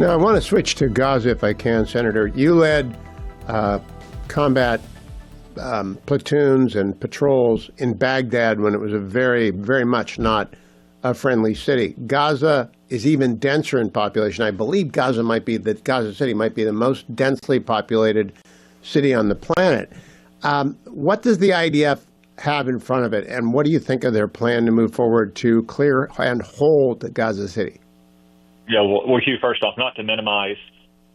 Now, I want to switch to Gaza if I can, Senator. You led combat platoons and patrols in Baghdad when it was a very, very much not a friendly city. Gaza is even denser in population. I believe Gaza City might be the most densely populated city on the planet. What does the IDF have in front of it, and what do you think of their plan to move forward to clear and hold Gaza City? Yeah, well, Hugh, first off, not to minimize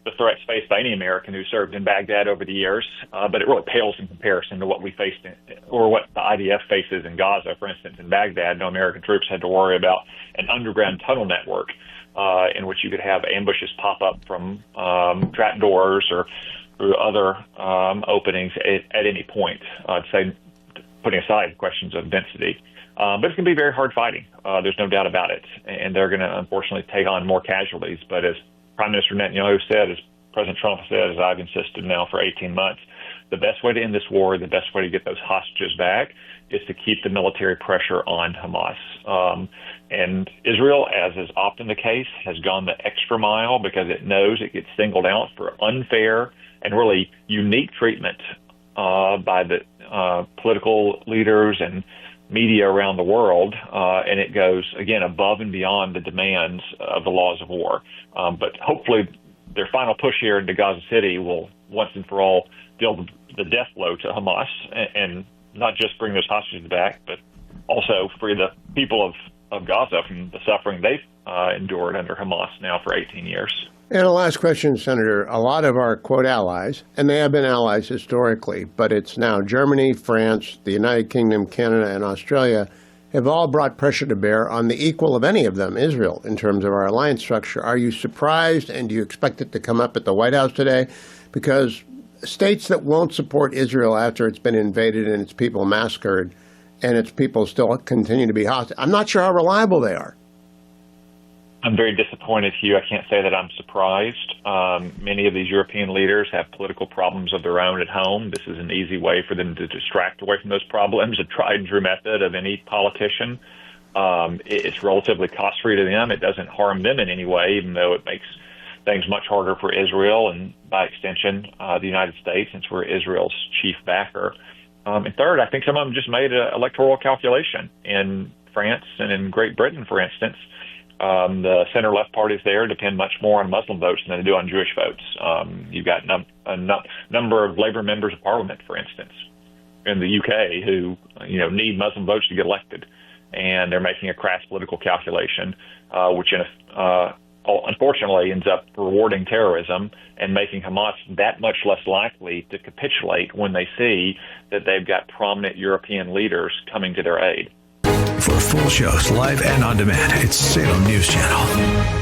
the threats faced by any American who served in Baghdad over the years, but it really pales in comparison to what we faced or what the IDF faces in Gaza. For instance, in Baghdad, no American troops had to worry about an underground tunnel network in which you could have ambushes pop up from trapdoors or through other openings at any point, putting aside questions of density. But it's going to be very hard fighting. There's no doubt about it. And they're going to, unfortunately, take on more casualties. But as Prime Minister Netanyahu said, as President Trump said, as I've insisted now for 18 months, the best way to end this war, the best way to get those hostages back, is to keep the military pressure on Hamas. And Israel, as is often the case, has gone the extra mile because it knows it gets singled out for unfair and really unique treatment by the political leaders and media around the world, and it goes, again, above and beyond the demands of the laws of war. But hopefully their final push here into Gaza City will once and for all deal the death blow to Hamas and not just bring those hostages back, but also free the people of Gaza from the suffering they've endured under Hamas now for 18 years. And a last question, Senator. A lot of our, quote, allies, and they have been allies historically, but it's now Germany, France, the United Kingdom, Canada, and Australia, have all brought pressure to bear on the equal of any of them, Israel, in terms of our alliance structure. Are you surprised, and do you expect it to come up at the White House today? Because states that won't support Israel after it's been invaded and its people massacred, and its people still continue to be hostile, I'm not sure how reliable they are. I'm very disappointed, Hugh. I can't say that I'm surprised. Many of these European leaders have political problems of their own at home. This is an easy way for them to distract away from those problems, a tried-and-true method of any politician. It's relatively cost-free to them. It doesn't harm them in any way, even though it makes things much harder for Israel and, by extension, the United States, since we're Israel's chief backer. And third, I think some of them just made an electoral calculation. In France and in Great Britain, for instance, the center-left parties there depend much more on Muslim votes than they do on Jewish votes. You've got a number of Labour members of Parliament, for instance, in the UK who need Muslim votes to get elected, and they're making a crass political calculation, which unfortunately ends up rewarding terrorism and making Hamas that much less likely to capitulate when they see that they've got prominent European leaders coming to their aid. For full shows, live and on demand, it's Salem News Channel.